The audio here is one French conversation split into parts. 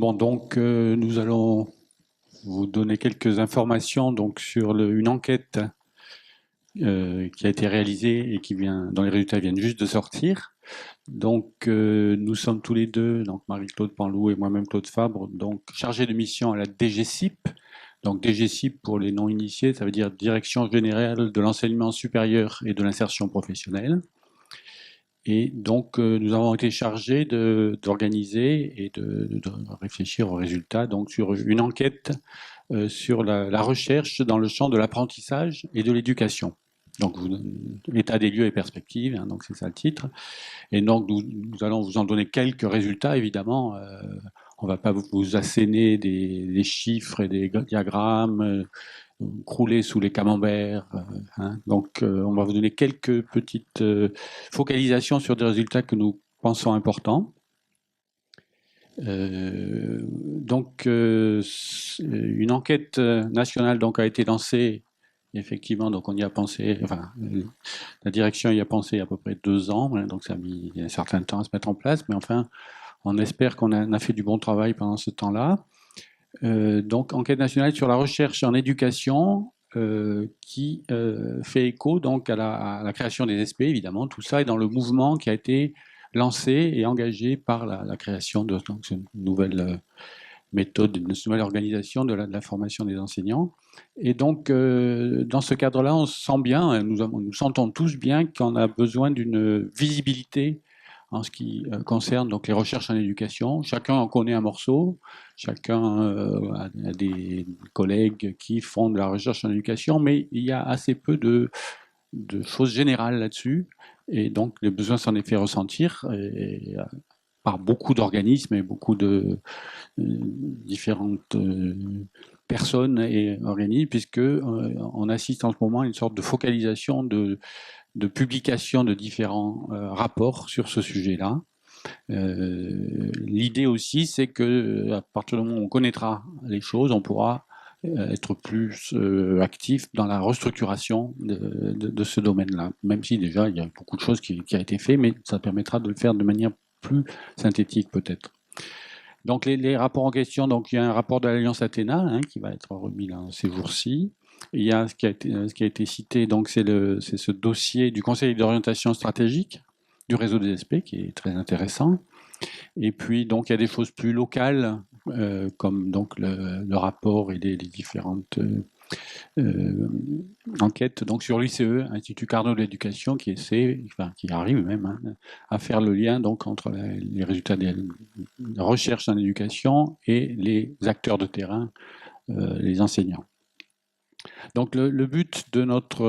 Bon, donc nous allons vous donner quelques informations donc sur une enquête qui a été réalisée et dont les résultats viennent juste de sortir. Donc nous sommes tous les deux, donc Marie-Claude Panlou et moi-même Claude Fabre, donc chargés de mission à la DGCIP. Donc DGCIP pour les non-initiés, ça veut dire Direction générale de l'enseignement supérieur et de l'insertion professionnelle. Et donc, nous avons été chargés d'organiser et de réfléchir aux résultats donc, sur une enquête sur la recherche dans le champ de l'apprentissage et de l'éducation. Donc, état des lieux et perspectives, hein, donc c'est ça le titre. Et donc, nous allons vous en donner quelques résultats, évidemment. On ne va pas vous asséner des chiffres et des diagrammes crouler sous les camemberts. Hein. Donc, on va vous donner quelques petites focalisations sur des résultats que nous pensons importants. Donc, une enquête nationale donc, a été lancée. Effectivement, donc on y a pensé, enfin, la direction y a pensé il y a à peu près 2 ans, hein, donc ça a mis un certain temps à se mettre en place, mais enfin, on espère qu'on a fait du bon travail pendant ce temps-là. Donc, enquête nationale sur la recherche en éducation qui fait écho donc à la création des SP, évidemment. Tout ça est dans le mouvement qui a été lancé et engagé par la création de donc, cette nouvelle méthode, une nouvelle organisation de la formation des enseignants. Et donc, dans ce cadre-là, on se sent bien, nous sentons tous bien qu'on a besoin d'une visibilité en ce qui concerne donc les recherches en éducation. Chacun en connaît un morceau, chacun a des collègues qui font de la recherche en éducation, mais il y a assez peu de choses générales là-dessus, et donc le besoin s'en est fait ressentir par beaucoup d'organismes et beaucoup de différentes personnes et organismes, puisque on assiste en ce moment à une sorte de focalisation de publication de différents rapports sur ce sujet-là. L'idée aussi, c'est que à partir du moment où on connaîtra les choses, on pourra être plus actif dans la restructuration de ce domaine-là. Même si déjà il y a beaucoup de choses qui a été fait, mais ça permettra de le faire de manière plus synthétique peut-être. Donc les rapports en question, donc il y a un rapport de l'Alliance Athéna hein, qui va être remis là, ces jours-ci. Il y a ce qui a été cité, donc c'est ce dossier du Conseil d'orientation stratégique du réseau des SP qui est très intéressant. Et puis donc il y a des choses plus locales comme donc le rapport et les différentes enquêtes donc sur l'ICE, Institut Carnot de l'éducation, qui arrive même hein, à faire le lien donc entre les résultats des recherches en éducation et les acteurs de terrain, les enseignants. Donc le but de notre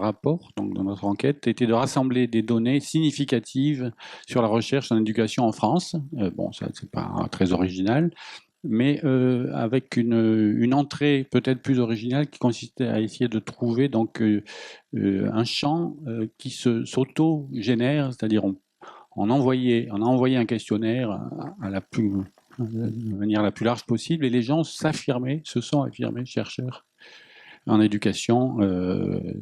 rapport, donc de notre enquête, était de rassembler des données significatives sur la recherche en éducation en France. Bon, ça c'est pas très original, mais avec une entrée peut-être plus originale qui consistait à essayer de trouver donc un champ qui s'auto-génère, c'est-à-dire on a envoyé un questionnaire de manière la plus large possible et les gens se sont affirmés chercheurs en éducation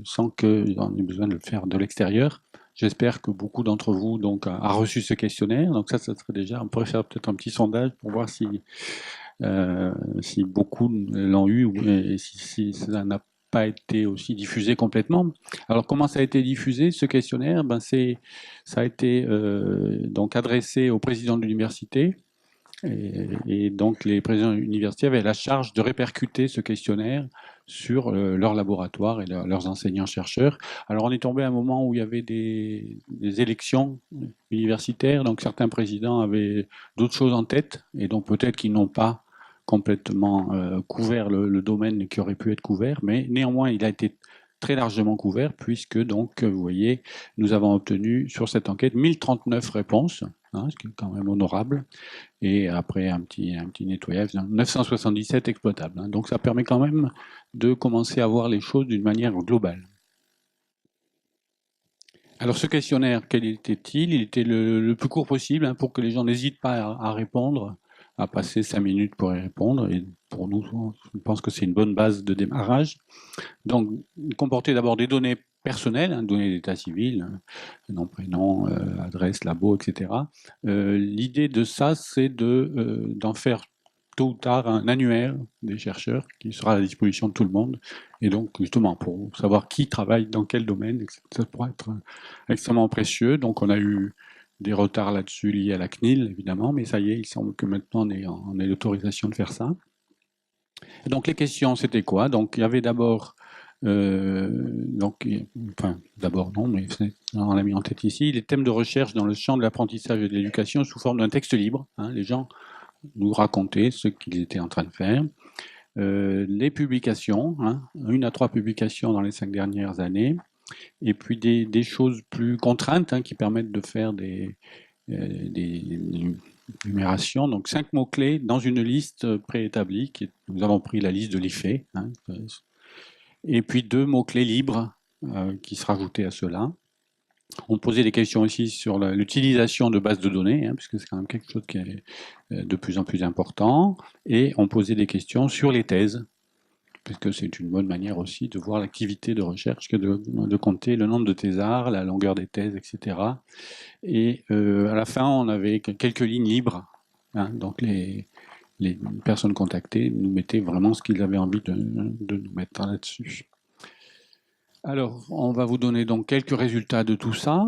sans qu'ils en aient besoin de le faire de l'extérieur. J'espère que beaucoup d'entre vous donc a reçu ce questionnaire. Donc ça serait déjà, on pourrait faire peut-être un petit sondage pour voir si beaucoup l'ont eu et si ça n'a pas été aussi diffusé complètement. Alors comment ça a été diffusé ce questionnaire? Ça a été donc adressé au président de l'université et donc les présidents universitaires avaient la charge de répercuter ce questionnaire sur leur laboratoire et leurs enseignants-chercheurs. Alors on est tombé à un moment où il y avait des élections universitaires, donc certains présidents avaient d'autres choses en tête, et donc peut-être qu'ils n'ont pas complètement couvert le domaine qui aurait pu être couvert, mais néanmoins il a été très largement couvert, puisque donc, vous voyez, nous avons obtenu sur cette enquête 1039 réponses, hein, ce qui est quand même honorable, et après un petit nettoyage, 977 exploitables. Hein. Donc ça permet quand même de commencer à voir les choses d'une manière globale. Alors ce questionnaire, quel était-il? Il était le plus court possible hein, pour que les gens n'hésitent pas à répondre, à passer 5 minutes pour y répondre. Et pour nous, je pense que c'est une bonne base de démarrage. Donc, il comportait d'abord des données personnelles, hein, données d'état civil, nom, prénom, adresse, labo, etc. L'idée de ça, c'est d'en faire tôt ou tard un annuaire des chercheurs qui sera à la disposition de tout le monde. Et donc, justement, pour savoir qui travaille dans quel domaine, ça pourrait être extrêmement précieux. Donc, on a eu des retards là-dessus liés à la CNIL, évidemment, mais ça y est, il semble que maintenant on ait l'autorisation de faire ça. Et donc, les questions, c'était quoi? Donc, il y avait d'abord enfin, d'abord non, mais on l'a mis en tête ici, les thèmes de recherche dans le champ de l'apprentissage et de l'éducation sous forme d'un texte libre. Les gens nous racontaient ce qu'ils étaient en train de faire. Les publications, 1 à 3 publications dans les 5 dernières années, et puis des choses plus contraintes qui permettent de faire des numérations. Donc 5 mots-clés dans une liste préétablie. Nous avons pris la liste de l'IFE. Et puis 2 mots-clés libres qui se rajoutaient à cela. On posait des questions aussi sur l'utilisation de bases de données, puisque c'est quand même quelque chose qui est de plus en plus important. Et on posait des questions sur les thèses, puisque c'est une bonne manière aussi de voir l'activité de recherche que de compter le nombre de thésards, la longueur des thèses, etc. Et à la fin, on avait quelques lignes libres. Donc les personnes contactées nous mettaient vraiment ce qu'ils avaient envie de nous mettre là-dessus. Alors, on va vous donner donc quelques résultats de tout ça.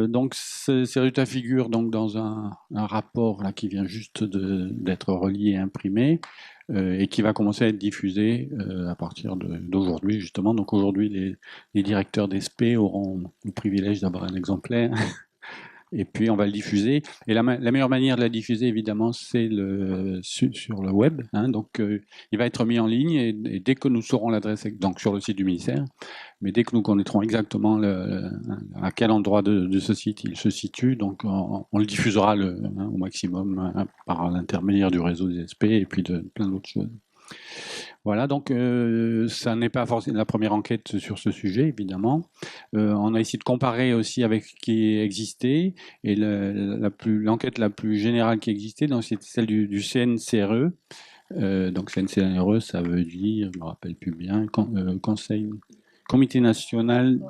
Donc, ces résultats figurent donc dans un rapport là qui vient juste d'être relié et imprimé et qui va commencer à être diffusé à partir d'aujourd'hui justement. Donc aujourd'hui, les directeurs d'ESP auront le privilège d'avoir un exemplaire. Et puis on va le diffuser. Et la meilleure manière de la diffuser, évidemment, c'est sur le web. Donc il va être mis en ligne et dès que nous saurons l'adresse, donc sur le site du ministère, mais dès que nous connaîtrons exactement à quel endroit de ce site il se situe, donc on le diffusera au maximum par l'intermédiaire du réseau des SP et puis de plein d'autres choses. Voilà, donc ça n'est pas forcément la première enquête sur ce sujet, évidemment. On a essayé de comparer aussi avec ce qui existait, et l'enquête la plus générale qui existait, c'était celle du CNCRE. Donc CNCRE, ça veut dire, je me rappelle plus bien, Comité national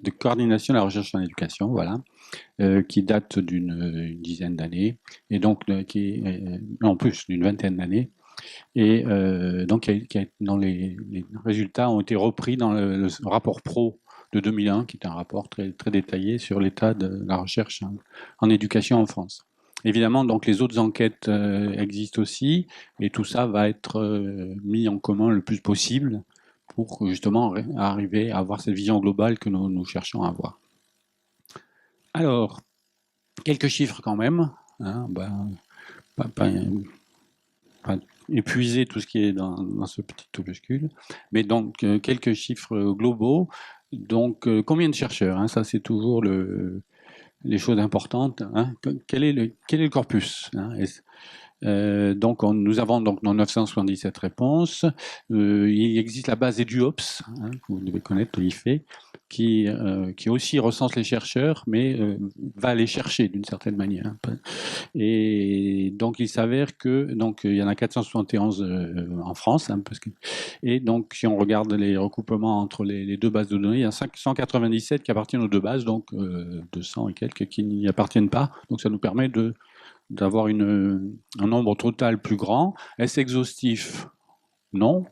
de coordination de la recherche en éducation, voilà, qui date d'une dizaine d'années, et donc qui est en plus d'une vingtaine d'années. Et donc, dans les résultats ont été repris dans le rapport PRO de 2001, qui est un rapport très, très détaillé sur l'état de la recherche en éducation en France. Évidemment, donc les autres enquêtes existent aussi, et tout ça va être mis en commun le plus possible pour justement arriver à avoir cette vision globale que nous cherchons à avoir. Alors, quelques chiffres quand même. Pas épuiser tout ce qui est dans ce petit opuscule, mais donc quelques chiffres globaux. Donc combien de chercheurs, ça c'est toujours les choses importantes. Quel est le corpus, donc nous avons donc nos 977 réponses. Il existe la base EduOps, que vous devez connaître, l'IFE, qui aussi recense les chercheurs, mais va les chercher d'une certaine manière. Et donc il s'avère que donc il y en a 471 en France, et donc si on regarde les recoupements entre les deux bases de données, il y a 197 qui appartiennent aux deux bases, donc 200 et quelques qui n'y appartiennent pas. Donc ça nous permet d'avoir un nombre total plus grand. Est-ce exhaustif? Non,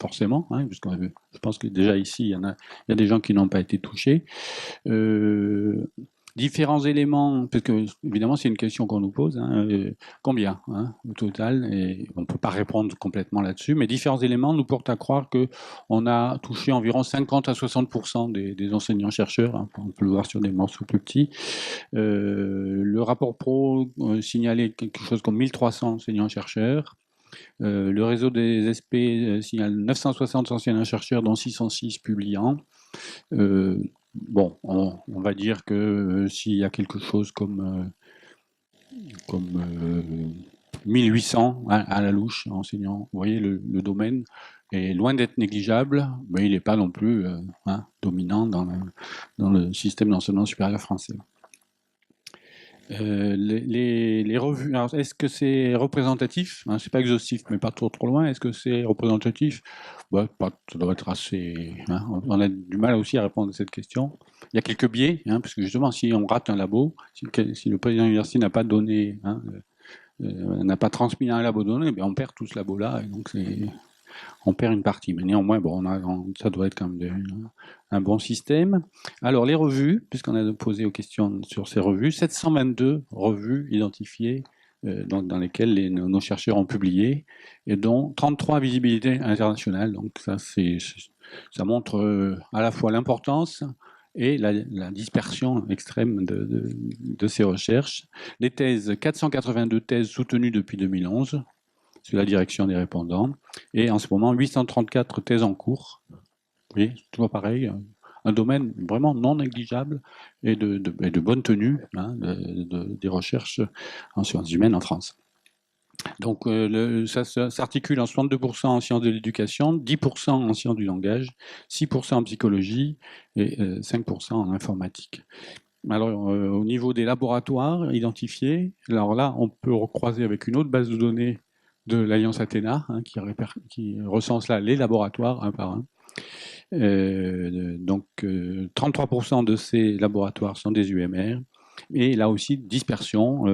forcément, puisque je pense que déjà ici, il y a des gens qui n'ont pas été touchés. Différents éléments, parce que évidemment c'est une question qu'on nous pose, combien au total, et on ne peut pas répondre complètement là-dessus, mais différents éléments nous portent à croire qu'on a touché environ 50 à 60% des enseignants-chercheurs, on peut le voir sur des morceaux plus petits. Le rapport PRO signalait quelque chose comme 1300 enseignants-chercheurs. Le réseau des SP signale 960 enseignants-chercheurs, dont 606 publiants. Bon, on va dire que s'il y a quelque chose comme 1800 à la louche enseignants, vous voyez, le domaine est loin d'être négligeable, mais il n'est pas non plus dominant dans le système d'enseignement supérieur français. Les revues, alors est-ce que c'est représentatif? C'est pas exhaustif, mais pas trop loin. Est-ce que c'est représentatif? Ça doit être assez. On a du mal aussi à répondre à cette question. Il y a quelques biais, parce que justement, si on rate un labo, si le président de l'université n'a pas donné n'a pas transmis un labo donné, on perd tout ce labo-là, et donc on perd une partie. Mais néanmoins, ça doit être quand même un bon système. Alors, les revues, puisqu'on a posé aux questions sur ces revues, 722 revues identifiées dans lesquelles nos chercheurs ont publié, et dont 33 visibilités internationales. Donc ça montre à la fois l'importance et la dispersion extrême de ces recherches. Les thèses, 482 thèses soutenues depuis 2011, sous la direction des répondants, et en ce moment 834 thèses en cours. Oui, toujours pareil, un domaine vraiment non négligeable et de bonne tenue des recherches en sciences humaines en France. Donc ça s'articule en 62% en sciences de l'éducation, 10% en sciences du langage, 6% en psychologie et 5% en informatique. Alors, au niveau des laboratoires identifiés, alors là, on peut recroiser avec une autre base de données de l'Alliance Athéna, qui recense là les laboratoires un par un. Donc, 33% de ces laboratoires sont des UMR, et là aussi, dispersion.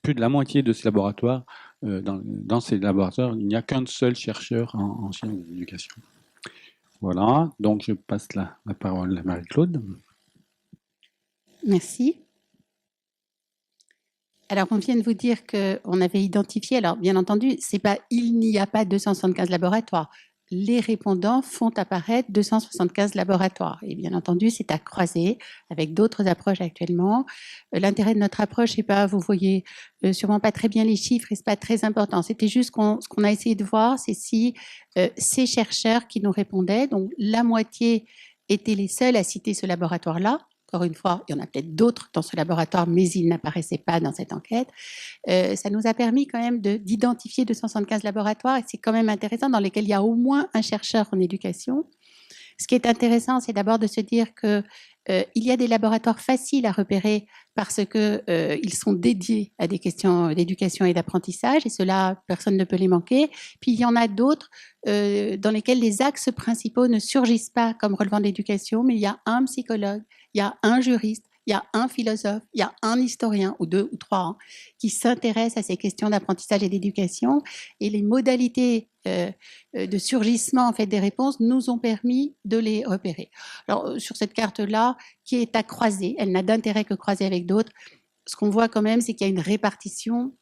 Plus de la moitié de ces laboratoires, dans ces laboratoires, il n'y a qu'un seul chercheur en sciences de l'éducation. Voilà, donc je passe la parole à Marie-Claude. Merci. Alors, on vient de vous dire qu'on avait identifié, alors bien entendu, il n'y a pas 275 laboratoires. Les répondants font apparaître 275 laboratoires. Et bien entendu, c'est à croiser avec d'autres approches actuellement. L'intérêt de notre approche, c'est pas, vous voyez sûrement pas très bien les chiffres et c'est pas très important. C'était juste ce qu'on a essayé de voir, c'est si ces chercheurs qui nous répondaient, donc la moitié étaient les seuls à citer ce laboratoire-là. Encore une fois, il y en a peut-être d'autres dans ce laboratoire, mais ils n'apparaissaient pas dans cette enquête. Ça nous a permis quand même d'identifier 275 laboratoires, et c'est quand même intéressant, dans lesquels il y a au moins un chercheur en éducation. Ce qui est intéressant, c'est d'abord de se dire que il y a des laboratoires faciles à repérer parce que ils sont dédiés à des questions d'éducation et d'apprentissage, et cela, personne ne peut les manquer. Puis il y en a d'autres dans lesquels les axes principaux ne surgissent pas comme relevant de l'éducation, mais il y a un psychologue, il y a un juriste, il y a un philosophe, il y a un historien, ou deux ou trois, qui s'intéressent à ces questions d'apprentissage et d'éducation. Et les modalités de surgissement en fait, des réponses nous ont permis de les repérer. Alors, sur cette carte-là, qui est à croiser, elle n'a d'intérêt que croiser avec d'autres, ce qu'on voit quand même, c'est qu'il y a une répartition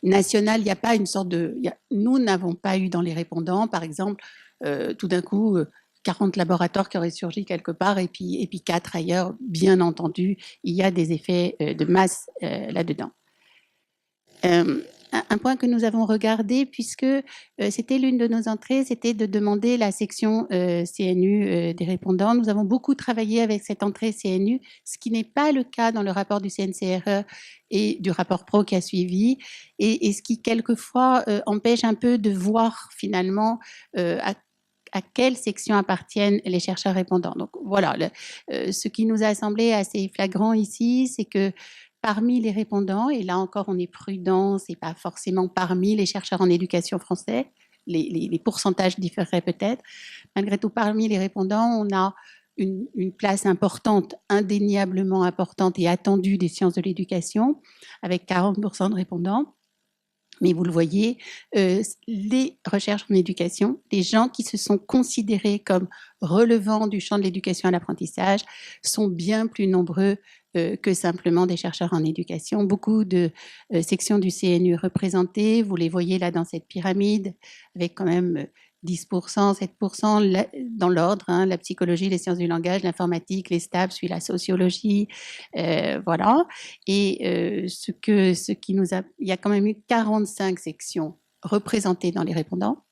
nationale. Il n'y a pas une sorte de... Nous n'avons pas eu dans les répondants, par exemple, tout d'un coup... 40 laboratoires qui auraient surgi quelque part et puis 4 ailleurs. Bien entendu, il y a des effets de masse là-dedans. Un point que nous avons regardé, puisque c'était l'une de nos entrées, c'était de demander la section CNU des répondants. Nous avons beaucoup travaillé avec cette entrée CNU, ce qui n'est pas le cas dans le rapport du CNCRE et du rapport PRO qui a suivi, et ce qui quelquefois empêche un peu de voir finalement à quelle section appartiennent les chercheurs répondants. Donc voilà, ce qui nous a semblé assez flagrant ici, c'est que parmi les répondants, et là encore on est prudent, c'est pas forcément parmi les chercheurs en éducation français, les pourcentages différeraient peut-être, malgré tout parmi les répondants, on a une place importante, indéniablement importante et attendue des sciences de l'éducation, avec 40% de répondants. Mais vous le voyez, les recherches en éducation, les gens qui se sont considérés comme relevant du champ de l'éducation à l'apprentissage sont bien plus nombreux que simplement des chercheurs en éducation. Beaucoup de sections du CNU représentées, vous les voyez là dans cette pyramide, avec quand même 10%, 7% dans l'ordre, hein, la psychologie, les sciences du langage, l'informatique, les STAPS, puis la sociologie, voilà. Et ce qui nous a, il y a quand même eu 45 sections représentées dans les répondants.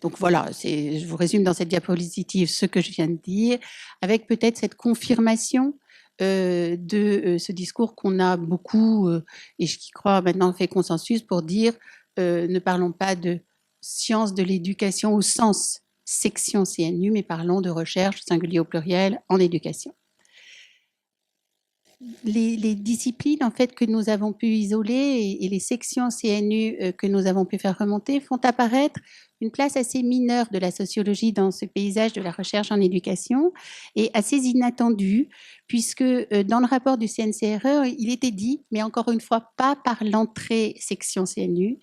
Donc voilà, je vous résume dans cette diapositive ce que je viens de dire, avec peut-être cette confirmation de ce discours qu'on a beaucoup, et qui crois maintenant fait consensus pour dire ne parlons pas de sciences de l'éducation au sens section CNU, mais parlons de recherche singulier au pluriel en éducation. les disciplines en fait que nous avons pu isoler et les sections CNU que nous avons pu faire remonter font apparaître une place assez mineure de la sociologie dans ce paysage de la recherche en éducation et assez inattendue puisque dans le rapport du CNCRE, il était dit, mais encore une fois pas par l'entrée section CNU,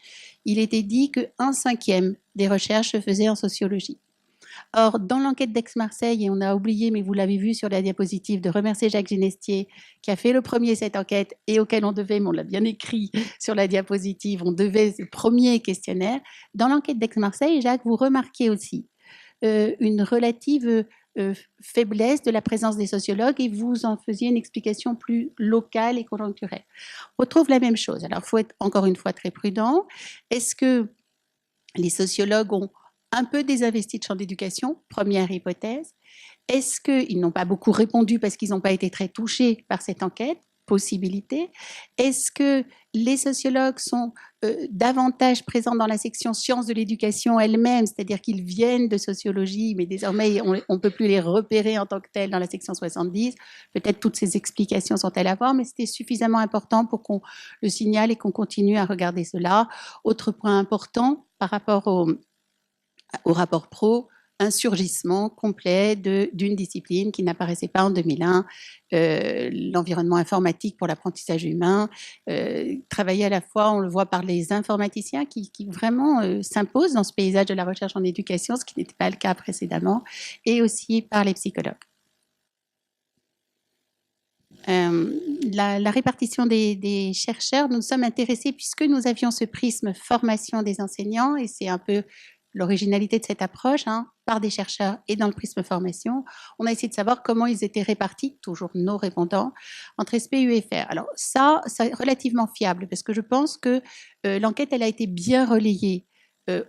il était dit qu'un cinquième des recherches se faisait en sociologie. Or, dans l'enquête d'Aix-Marseille, et on a oublié, mais vous l'avez vu sur la diapositive, de remercier Jacques Ginestier, qui a fait le premier cette enquête et auquel on devait, mais on l'a bien écrit sur la diapositive, on devait ce premier questionnaire. Dans l'enquête d'Aix-Marseille, Jacques, vous remarquez aussi une relative faiblesse de la présence des sociologues et vous en faisiez une explication plus locale et conjoncturelle. On retrouve la même chose. Alors, il faut être encore une fois très prudent. Est-ce que les sociologues ont un peu désinvesti de champ d'éducation, première hypothèse. Est-ce qu'ils n'ont pas beaucoup répondu parce qu'ils n'ont pas été très touchés par cette enquête? Possibilité. Est-ce que les sociologues sont davantage présents dans la section sciences de l'éducation elle-même, c'est-à-dire qu'ils viennent de sociologie, mais désormais on ne peut plus les repérer en tant que tels dans la section 70. Peut-être toutes ces explications sont-elles à voir, mais c'était suffisamment important pour qu'on le signale et qu'on continue à regarder cela. Autre point important par rapport au rapport pro, un surgissement complet d'une discipline qui n'apparaissait pas en 2001, l'environnement informatique pour l'apprentissage humain, travailler à la fois, on le voit par les informaticiens qui vraiment s'imposent dans ce paysage de la recherche en éducation, ce qui n'était pas le cas précédemment, et aussi par les psychologues. La répartition des chercheurs, nous sommes intéressés puisque nous avions ce prisme formation des enseignants, et c'est un peu l'originalité de cette approche, par des chercheurs et dans le prisme formation. On a essayé de savoir comment ils étaient répartis, toujours nos répondants, entre SP et UFR. Alors ça, c'est relativement fiable parce que je pense que l'enquête, elle a été bien relayée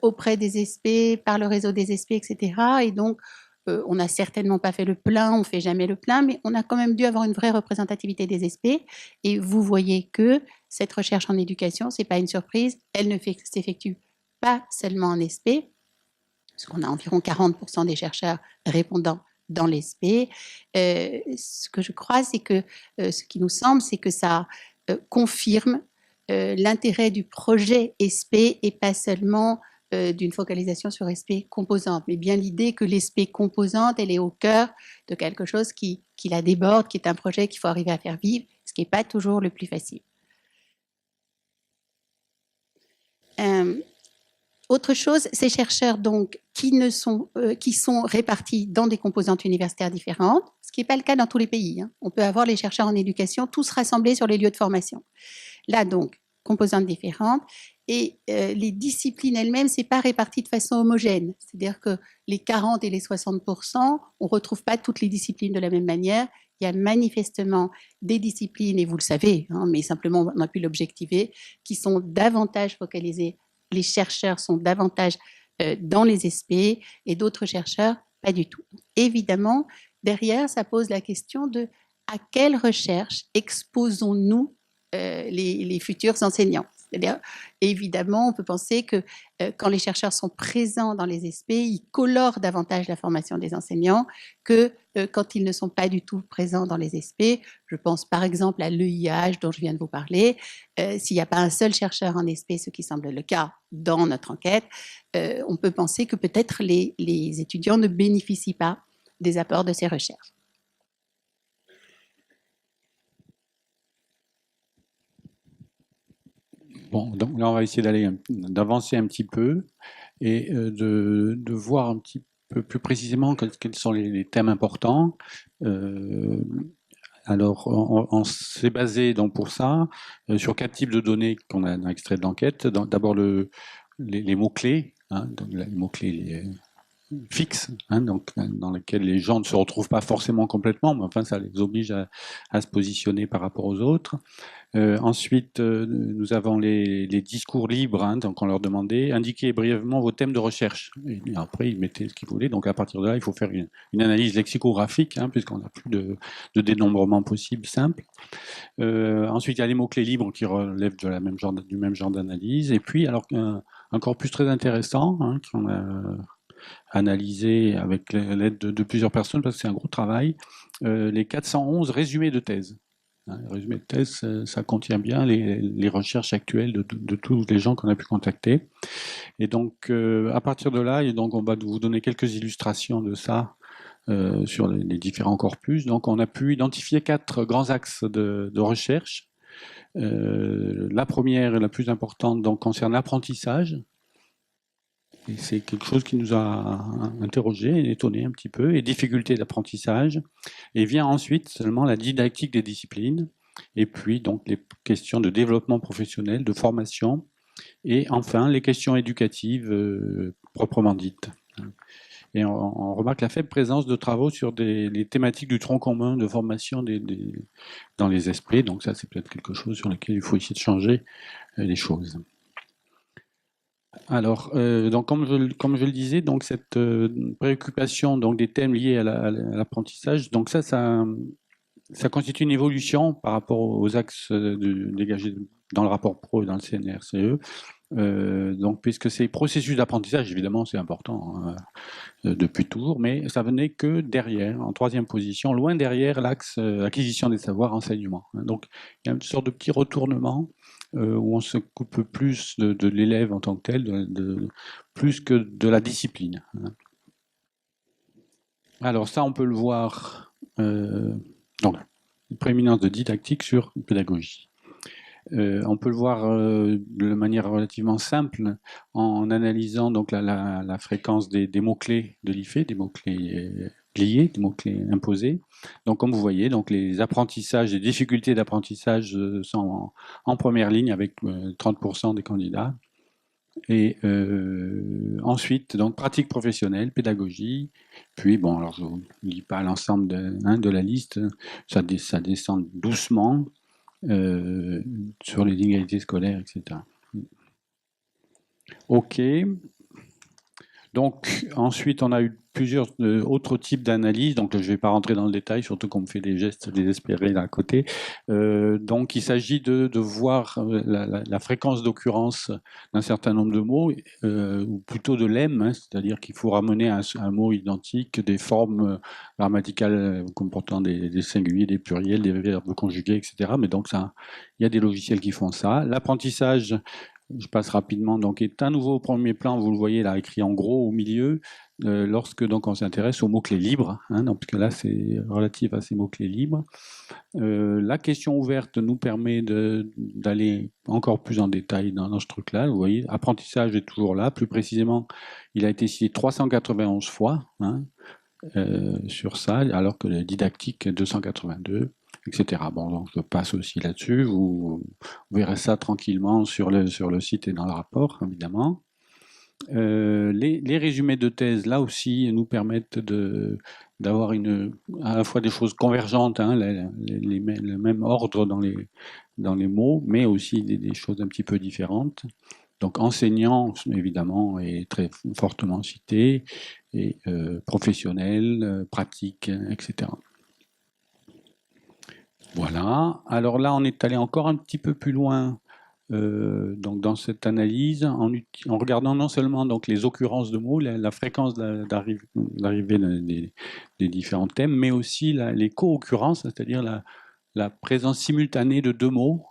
auprès des SP, par le réseau des SP, etc. Et donc, on n'a certainement pas fait le plein, on ne fait jamais le plein, mais on a quand même dû avoir une vraie représentativité des SP. Et vous voyez que cette recherche en éducation, ce n'est pas une surprise, elle ne s'effectue pas seulement en SP, parce qu'on a environ 40% des chercheurs répondant dans l'ESP. Ce que je crois, c'est que ce qui nous semble, c'est que ça confirme l'intérêt du projet SP et pas seulement d'une focalisation sur SP composante, mais bien l'idée que l'ESP composante, elle est au cœur de quelque chose qui la déborde, qui est un projet qu'il faut arriver à faire vivre, ce qui n'est pas toujours le plus facile. Autre chose, ces chercheurs donc qui sont répartis dans des composantes universitaires différentes, ce qui n'est pas le cas dans tous les pays. On peut avoir les chercheurs en éducation tous rassemblés sur les lieux de formation. Là donc, composantes différentes, et les disciplines elles-mêmes, c'est pas réparti de façon homogène. C'est-à-dire que les 40 et les 60%, on retrouve pas toutes les disciplines de la même manière. Il y a manifestement des disciplines, et vous le savez, mais simplement on a pu l'objectiver, qui sont davantage focalisées. Les chercheurs sont davantage dans les SP et d'autres chercheurs, pas du tout. Évidemment, derrière, ça pose la question de à quelle recherche exposons-nous les futurs enseignants. C'est-à-dire, évidemment, on peut penser que quand les chercheurs sont présents dans les SP, ils colorent davantage la formation des enseignants que quand ils ne sont pas du tout présents dans les SP. Je pense par exemple à l'EIH dont je viens de vous parler. S'il n'y a pas un seul chercheur en SP, ce qui semble le cas dans notre enquête, on peut penser que peut-être les étudiants ne bénéficient pas des apports de ces recherches. Bon, donc là, on va essayer d'avancer un petit peu et de voir un petit peu plus précisément quels sont les thèmes importants. Alors, on s'est basé donc pour ça sur 4 types de données qu'on a extrait de l'enquête. D'abord les mots-clés, donc les mots-clés fixes, donc dans lesquels les gens ne se retrouvent pas forcément complètement, mais enfin ça les oblige à se positionner par rapport aux autres. Ensuite, nous avons les discours libres, donc on leur demandait indiquez brièvement vos thèmes de recherche. Et après, ils mettaient ce qu'ils voulaient. Donc à partir de là, il faut faire une analyse lexicographique, puisqu'on n'a plus de dénombrement possible simple. Ensuite, il y a les mots-clés libres qui relèvent du même genre d'analyse. Et puis, alors un corpus très intéressant qu'on a analysé avec l'aide de plusieurs personnes, parce que c'est un gros travail, les 411 résumés de thèse. Le résumé de thèse, ça contient bien les recherches actuelles de tous les gens qu'on a pu contacter. Et donc, à partir de là, et donc on va vous donner quelques illustrations de ça sur les différents corpus. Donc, on a pu identifier 4 grands axes de recherche. La première et la plus importante donc, concerne l'apprentissage. Et c'est quelque chose qui nous a interrogé et étonné un petit peu, et difficultés d'apprentissage. Et vient ensuite seulement la didactique des disciplines, et puis donc les questions de développement professionnel, de formation, et enfin les questions éducatives proprement dites. Et on remarque la faible présence de travaux sur les thématiques du tronc commun de formation dans les esprits, donc ça c'est peut-être quelque chose sur lequel il faut essayer de changer les choses. Alors, donc comme je le disais, donc cette préoccupation donc des thèmes liés à l'apprentissage, donc ça constitue une évolution par rapport aux axes dégagés dans le rapport pro et dans le CNRCE. Donc, puisque ces processus d'apprentissage, évidemment, c'est important depuis toujours, mais ça venait que derrière, en troisième position, loin derrière l'axe acquisition des savoirs, enseignement. Donc, il y a une sorte de petit retournement où on se coupe plus de l'élève en tant que tel, plus que de la discipline. Alors ça, on peut le voir, donc, une prééminence de didactique sur pédagogie. On peut le voir de manière relativement simple en analysant donc la fréquence des mots-clés de l'IFE, des mots-clés liés, des mots-clés imposés. Donc comme vous voyez, donc les apprentissages, les difficultés d'apprentissage sont en première ligne avec 30% des candidats. Et ensuite, donc pratique professionnelle, pédagogie. Puis bon, alors je ne vous lis pas l'ensemble de la liste, ça descend doucement. Sur les inégalités scolaires, etc. OK. Donc, ensuite, on a eu plusieurs autres types d'analyses. Donc, je ne vais pas rentrer dans le détail, surtout qu'on me fait des gestes désespérés là à côté. Donc, il s'agit de voir la fréquence d'occurrence d'un certain nombre de mots, ou plutôt de lemmes, hein, c'est-à-dire qu'il faut ramener un mot identique des formes grammaticales comportant des singuliers, des pluriels, des verbes conjugués, etc. Mais donc, ça, il y a des logiciels qui font ça. L'apprentissage, je passe rapidement, donc est un nouveau premier plan, vous le voyez là écrit en gros au milieu, lorsque donc on s'intéresse aux mots-clés libres, hein, donc, parce que là c'est relatif à ces mots-clés libres. La question ouverte nous permet d'aller encore plus en détail dans ce truc-là. Vous voyez, apprentissage est toujours là, plus précisément, il a été cité 391 fois hein, sur ça, alors que la didactique 282. Etc. Bon, donc je passe aussi là-dessus. Vous verrez ça tranquillement sur le site et dans le rapport, évidemment. Les résumés de thèse, là aussi, nous permettent d'avoir à la fois des choses convergentes, hein, le même ordre dans les mots, mais aussi des choses un petit peu différentes. Donc enseignant, évidemment, est très fortement cité, et professionnel, pratique, etc. Voilà. Alors là, on est allé encore un petit peu plus loin donc dans cette analyse en regardant non seulement donc les occurrences de mots, la fréquence d'arrivée des différents thèmes, mais aussi les co-occurrences, c'est-à-dire la présence simultanée de deux mots.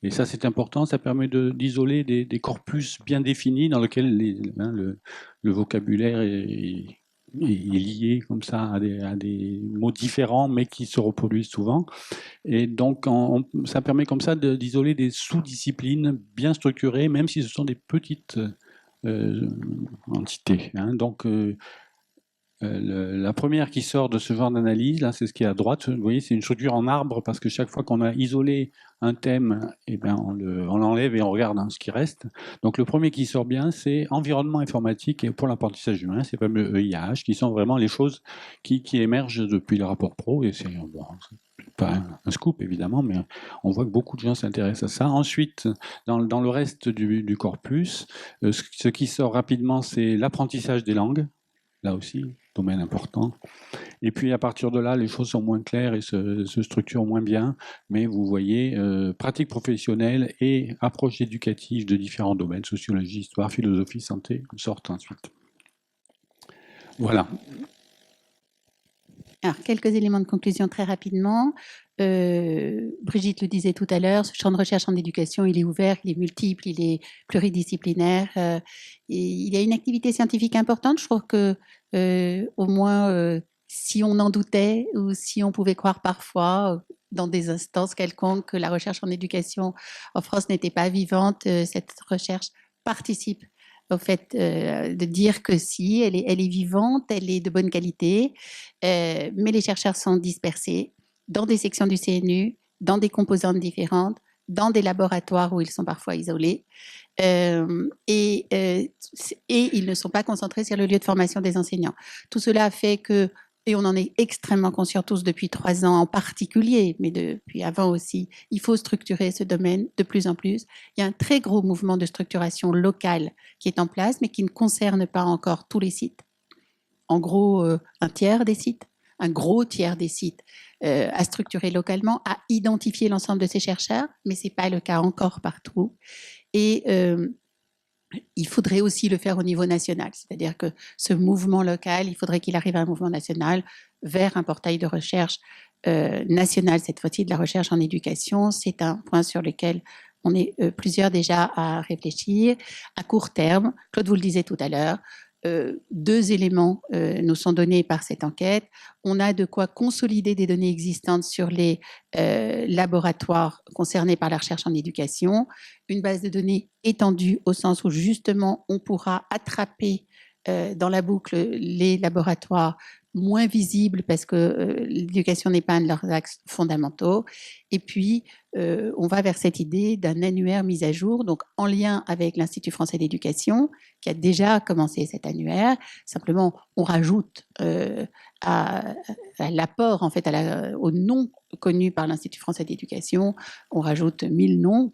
Et ça, c'est important, ça permet d'isoler des corpus bien définis dans lesquels le vocabulaire est lié comme ça à des mots différents, mais qui se reproduisent souvent. Et donc, ça permet comme ça d'isoler des sous-disciplines bien structurées, même si ce sont des petites entités. Hein. Donc, la première qui sort de ce genre d'analyse, là, c'est ce qui est à droite. Vous voyez, c'est une structure en arbre parce que chaque fois qu'on a isolé un thème, eh ben, on l'enlève et on regarde hein, ce qui reste. Donc, le premier qui sort bien, c'est environnement informatique et pour l'apprentissage humain, c'est le fameux EIH, qui sont vraiment les choses qui émergent depuis le rapport pro. Et c'est bon, pas un scoop évidemment, mais on voit que beaucoup de gens s'intéressent à ça. Ensuite, dans le reste du corpus, ce qui sort rapidement, c'est l'apprentissage des langues. Là aussi, domaine important. Et puis à partir de là, les choses sont moins claires et se structurent moins bien. Mais vous voyez, pratique professionnelle et approche éducative de différents domaines, sociologie, histoire, philosophie, santé, sortent ensuite. Voilà. Alors, quelques éléments de conclusion très rapidement. Brigitte le disait tout à l'heure, ce champ de recherche en éducation, il est ouvert, il est multiple, il est pluridisciplinaire. Et il y a une activité scientifique importante. Je trouve que, au moins, si on en doutait ou si on pouvait croire parfois, dans des instances quelconques, que la recherche en éducation en France n'était pas vivante, cette recherche participe au fait de dire que si, elle est vivante, elle est de bonne qualité, mais les chercheurs sont dispersés dans des sections du CNU, dans des composantes différentes, dans des laboratoires où ils sont parfois isolés, et ils ne sont pas concentrés sur le lieu de formation des enseignants. Tout cela fait que, et on en est extrêmement conscients tous depuis 3 ans en particulier, mais depuis avant aussi, il faut structurer ce domaine de plus en plus. Il y a un très gros mouvement de structuration locale qui est en place, mais qui ne concerne pas encore tous les sites. En gros, un tiers des sites, un gros tiers des sites à structurer localement, à identifier l'ensemble de ces chercheurs, mais ce n'est pas le cas encore partout. Et il faudrait aussi le faire au niveau national, c'est-à-dire que ce mouvement local, il faudrait qu'il arrive à un mouvement national vers un portail de recherche national, cette fois-ci de la recherche en éducation. C'est un point sur lequel on est plusieurs déjà à réfléchir. À court terme, Claude vous le disait tout à l'heure, 2 éléments nous sont donnés par cette enquête. On a de quoi consolider des données existantes sur les laboratoires concernés par la recherche en éducation, une base de données étendue au sens où justement on pourra attraper dans la boucle les laboratoires moins visibles parce que l'éducation n'est pas un de leurs axes fondamentaux. Et puis, on va vers cette idée d'un annuaire mis à jour, donc en lien avec l'Institut français d'éducation, qui a déjà commencé cet annuaire. Simplement, on rajoute à l'apport, en fait, au nom connu par l'Institut français d'éducation, on rajoute 1000 noms,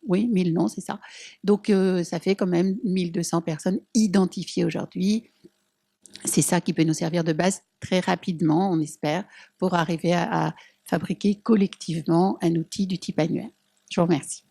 oui, 1000 noms, c'est ça. Donc, ça fait quand même 1200 personnes identifiées aujourd'hui. C'est ça qui peut nous servir de base très rapidement, on espère, pour arriver à fabriquer collectivement un outil du type annuaire. Je vous remercie.